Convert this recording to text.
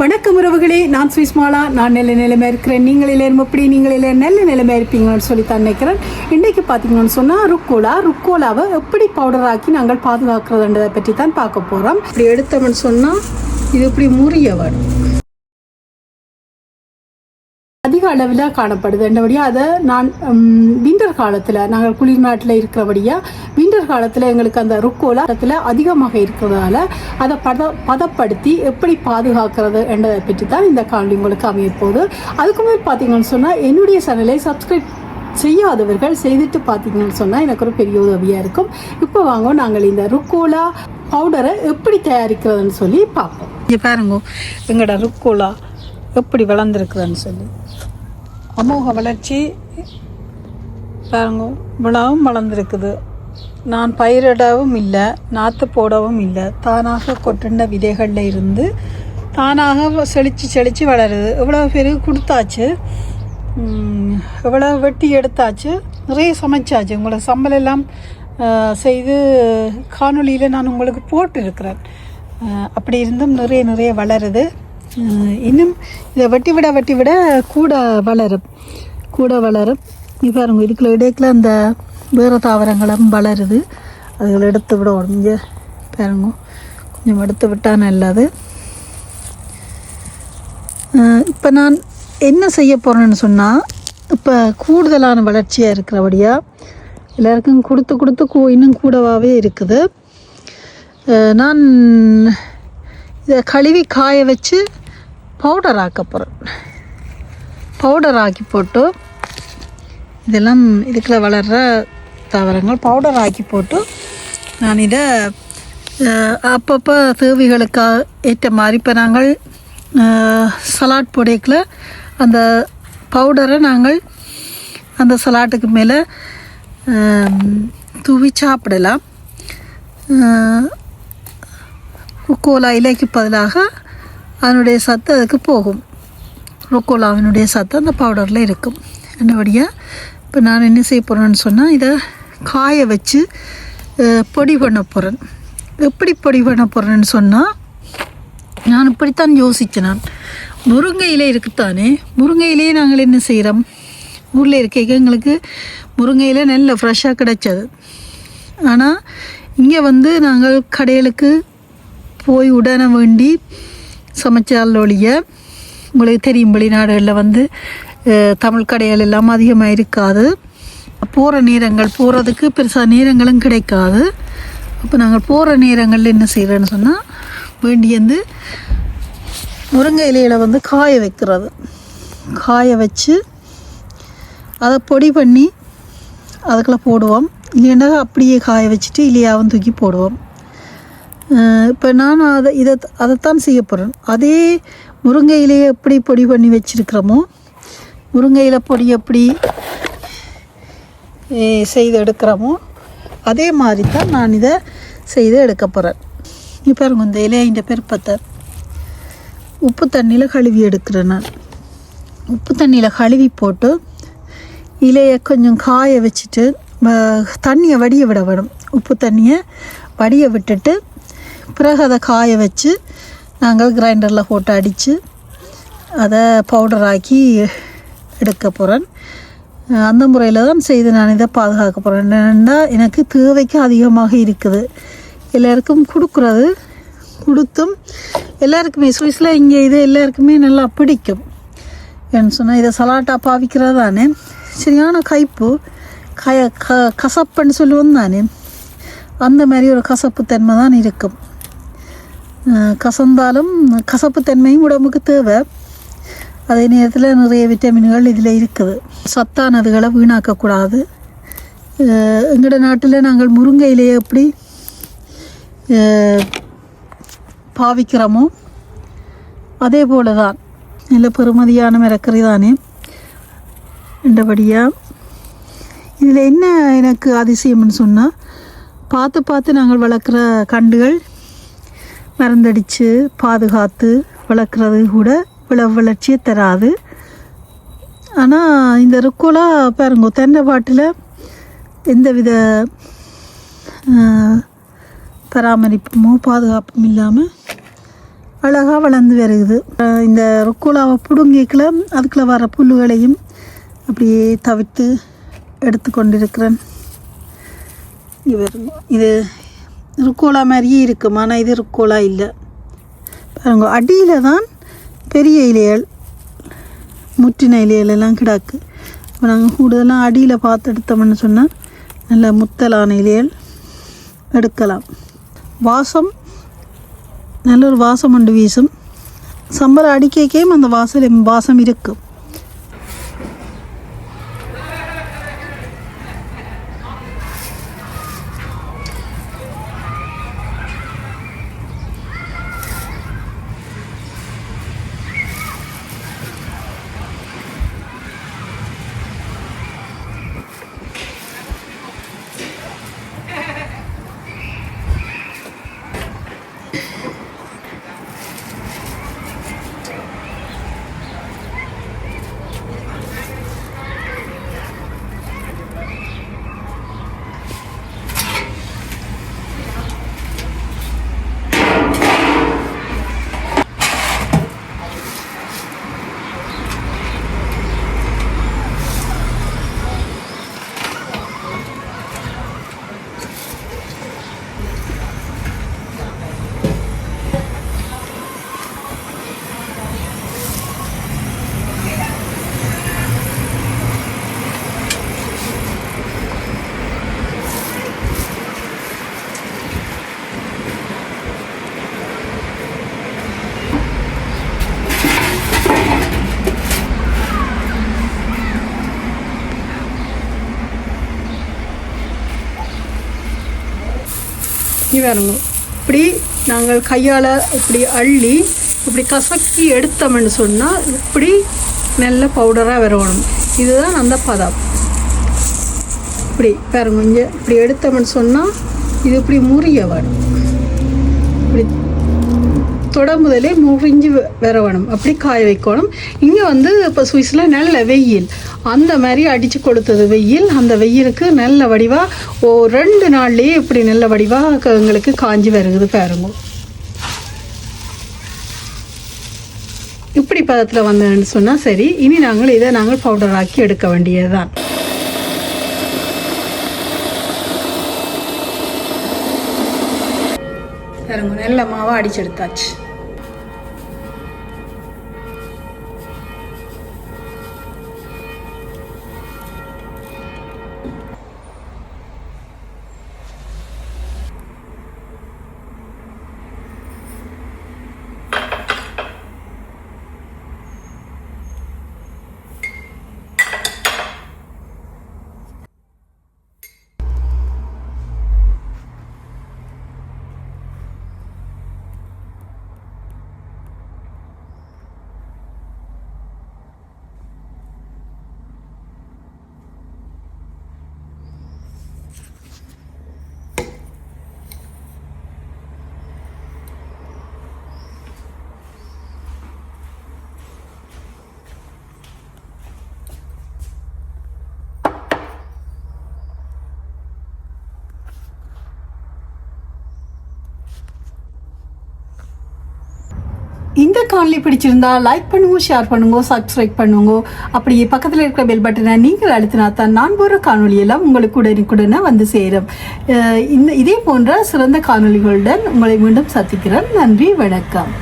வணக்கம் உறவுகளே, நான் சுவிஸ்மாலா. நான் நல்ல நிலைமை இருக்கிறேன். நீங்கள் எல்லாரும் எப்படி நல்ல நிலைமை இருப்பீங்கன்னு சொல்லி தான் நினைக்கிறேன். இன்றைக்கு பார்த்தீங்கன்னு சொன்னால் ருக்கோலாவை எப்படி பவுடர் ஆக்கி நாங்கள் பாதுகாக்கிறதுன்றதை பற்றி தான் பார்க்க போகிறோம். இப்படி எடுத்தோம்னு சொன்னால் இது இப்படி முறிய வரும், அதிக அளவில் காணப்படுது. என்றபடியாக அதை நான் விண்டர் காலத்தில், நாங்கள் குளிர் நாட்டில் இருக்கிறபடியாக விண்டர் காலத்தில் எங்களுக்கு அந்த ருக்கோலாத்தில் அதிகமாக இருக்கிறதால அதை பதப்படுத்தி எப்படி பாதுகாக்கிறது என்றதை பற்றி தான் இந்த காணொளி உங்களுக்கு அமையப்போகுது. அதுக்கு மேலே பார்த்தீங்கன்னு சொன்னால் என்னுடைய சேனலை சப்ஸ்கிரைப் செய்யாதவர்கள் செய்துட்டு பார்த்தீங்கன்னு சொன்னால் எனக்கு ஒரு பெரிய உதவியாக இருக்கும். இப்போ வாங்க நாங்கள் இந்த ருக்கோலா பவுடரை எப்படி தயாரிக்கிறதுன்னு சொல்லி பார்ப்போம். இங்கே பாருங்க, எங்களோட ருக்கோலா எப்படி வளர்ந்துருக்குதுன்னு சொல்லி அமோக வளர்ச்சி பாருங்க, இவ்வளவும் வளர்ந்துருக்குது. நான் பயிரிடவும் இல்லை, நாற்று போடவும் இல்லை, தானாக கொட்டுண்ட விதைகளில் இருந்து தானாக செழித்து வளருது. இவ்வளோ பேருக்கு கொடுத்தாச்சு, இவ்வளோ வெட்டி எடுத்தாச்சு, நிறைய சமைச்சாச்சு. உங்களை சம்பளெல்லாம் செய்து காணொலியில் நான் உங்களுக்கு போட்டிருக்கிறேன். அப்படி இருந்தும் நிறைய வளருது. இன்னும் இதை வெட்டி விட கூட வளரும். பாருங்க, இதுக்குள்ள இடைக்கில் அந்த வேறு தாவரங்களும் வளருது. அதுகளை எடுத்து விட உடஞ்ச பாருங்க, கொஞ்சம் எடுத்து விட்டால் நல்லது. இப்போ நான் என்ன செய்ய போகிறேன்னு சொன்னால், இப்போ கூடுதலான வளர்ச்சியாக இருக்கிறபடியாக எல்லாருக்கும் கொடுத்து இன்னும் கூடவாகவே இருக்குது. நான் இதை கழுவி காய வச்சு பவுடர் ஆக்க போகிறேன். பவுடர் ஆக்கி போட்டு இதெல்லாம் இதுக்குள்ள வளர்கிற தாவரங்கள் பவுடர் ஆக்கி போட்டு நான் இதை அப்பப்போ தேவைகளுக்காக ஏற்ற மாதிரி, இப்போ நாங்கள் சலாட் பொடிக்கில் அந்த பவுடரை நாங்கள் அந்த சலாட்டுக்கு மேலே தூவி சாப்பிடலாம். ருக்கோலா இலைக்கு பதிலாக அதனுடைய சத்து அதுக்கு போகும். ருக்கோலாவினுடைய சத்து அந்த பவுடரில் இருக்கும். என்னபடியாக இப்போ நான் என்ன செய்ய போகிறேன்னு சொன்னால், இதை காய வச்சு பொடி பண்ண போகிறேன். எப்படி பொடி பண்ண போகிறேன்னு சொன்னால், நான் இப்படித்தான் யோசித்தேன். நான் முருங்கை இலை இருக்குத்தானே, முருங்கை இலையை நாங்கள் என்ன செய்கிறோம், ஊரில் இருக்க எங்களுக்கு முருங்கை இலை நல்ல ஃப்ரெஷ்ஷாக கிடைச்சது. ஆனால் இங்கே நாங்கள் கடைகளுக்கு போய் உடனே வேண்டி சமைச்சால் ஒழிய, உங்களுக்கு தெரியும் வெளிநாடுகளில் தமிழ் கடைகள் எல்லாம் அதிகமாக இருக்காது. போகிறதுக்கு பெருசாக நேரங்களும் கிடைக்காது. அப்போ நாங்கள் போகிற நேரங்களில் என்ன செய்கிறேன்னு சொன்னால், வேண்டியது முருங்கை இலையில் காய வைக்கிறது. காய வச்சு அதை பொடி பண்ணி அதுக்குள்ளே போடுவோம். இல்லைன்னா அப்படியே காய வச்சுட்டு இலையாவும் தூக்கி போடுவோம். இப்போ நான் அதைத்தான் செய்ய போகிறேன். அதே முருங்கை இலையை எப்படி பொடி பண்ணி வச்சுருக்கிறோமோ, முருங்கை இலை பொடி எப்படி செய்து எடுக்கிறோமோ அதே மாதிரி தான் நான் இதை செய்து எடுக்க போகிறேன். இப்போ பாருங்க, இந்த இலையின்ற பெருப்பத்தை உப்பு தண்ணியில் கழுவி எடுக்கிறேன். நான் உப்பு தண்ணியில் கழுவி போட்டு இலையை கொஞ்சம் காய வச்சுட்டு தண்ணியை வடிய விட வேணும். உப்பு தண்ணியை வடிய விட்டுட்டு பிறகு அதை காய வச்சு நாங்கள் கிரைண்டரில் போட்டு அடித்து அதை பவுடராக்கி எடுக்க போகிறேன். அந்த முறையில் தான் செய்து நான் இதை பாதுகாக்க போகிறேன். என்னென்னா, எனக்கு தேவைக்கு அதிகமாக இருக்குது. எல்லாருக்கும் கொடுத்தும் எல்லாருக்குமே சுவிஸில் இங்கே இது எல்லாருக்குமே நல்லா பிடிக்கும். ஏன்னு சொன்னால், இதை சலாட்டாக பாவிக்கிறது தானே, சரியான கைப்பு கசப்புன்னு சொல்லுவோம் தானே, அந்த மாதிரி ஒரு கசப்பு தன்மை தான் இருக்கும். கசந்தாலும் கசப்பு தன்மையும் உடம்புக்கு தேவை. அதே நேரத்தில் நிறைய விட்டமின்கள் இதில் இருக்குது. சத்தானதுகளை வீணாக்கக்கூடாது. எங்களோட நாட்டில் நாங்கள் முருங்கை இலையை எப்படி பாவிக்கிறோமோ அதே போல தான் நல்ல பெறுமதியான மரக்கறி தானே. என்றபடியாக இதில் என்ன எனக்கு அதிசயம்னு சொன்னால், பார்த்து நாங்கள் வளர்க்குற கண்டுகள் மருந்தடித்து பாதுகாத்து வளர்க்குறது கூட இவ்வளவு வளர்ச்சியை தராது. ஆனால் இந்த ருக்கோலா பாருங்க, தென்னை பாட்டில் எந்தவித பராமரிப்புமோ பாதுகாப்பும் இல்லாமல் அழகாக வளர்ந்து வருகுது. இந்த ருக்கோலாவை பிடுங்கிக்கல அதுக்குள்ளே வர புல்லுகளையும் அப்படியே தவிர்த்து எடுத்து கொண்டிருக்கிறேன். இது ருக்கோலா மாதிரியே இருக்கும், ஆனால் இது ருக்கோலா இல்லை. பாருங்க, அடியில் தான் பெரிய இலைகள், முற்றின இலைகள் எல்லாம் கிடக்கு. இப்போ நாங்கள் கூடுதலாம் அடியில் பார்த்து எடுத்தோம்னு சொன்னால் நல்ல முத்தலான இலைகள் எடுக்கலாம். வாசம் நல்ல ஒரு வாசம் ஒன்று வீசும். சம்பளம் அடிக்கையும் அந்த வாசம் இருக்கும். பாருங்க, இப்படி நாங்கள் கையால் இப்படி அள்ளி இப்படி கசக்கி எடுத்தோம்னு சொன்னால் இப்படி நல்ல பவுடராக வரணும். இதுதான் அந்த பதம். இப்படி பாருங்க, இங்கே இப்படி எடுத்தோம்னு சொன்னால் இது இப்படி முறிய வேணும். இப்படி தொட முதலே முறிஞ்சு வர வேணும். அப்படி காய வைக்கணும். இங்கே இப்போ சுவிஸில் நல்ல வெயில், அந்த மாதிரி அடித்து கொடுத்தது வெயில். அந்த வெயிலுக்கு நல்ல வடிவாக 2 நாள்லேயே இப்படி நல்ல வடிவாக எங்களுக்கு காஞ்சி வருகுது பாருங்க. இப்படி பதத்தில் வந்தேன்னு சொன்னால் சரி. இனி இதை நாங்கள் பவுடர் ஆக்கி எடுக்க வேண்டியதுதான். பாருங்க, நல்ல மாவை அடிச்சு எடுத்தாச்சு. இந்த காணொளி பிடிச்சிருந்தா லைக் பண்ணுங்க, ஷேர் பண்ணுங்க, சப்ஸ்கிரைப் பண்ணுங்க. அப்படியே பக்கத்தில் இருக்கிற பெல் பட்டனை நீங்கள் அழுத்தினா தான் நான் போகிற காணொலியெல்லாம் உங்களுக்கு உடனுக்குடனே வந்து சேரும். இதே போன்ற சிறந்த காணொலிகளுடன் உங்களை மீண்டும் சந்திக்கிறேன். நன்றி, வணக்கம்.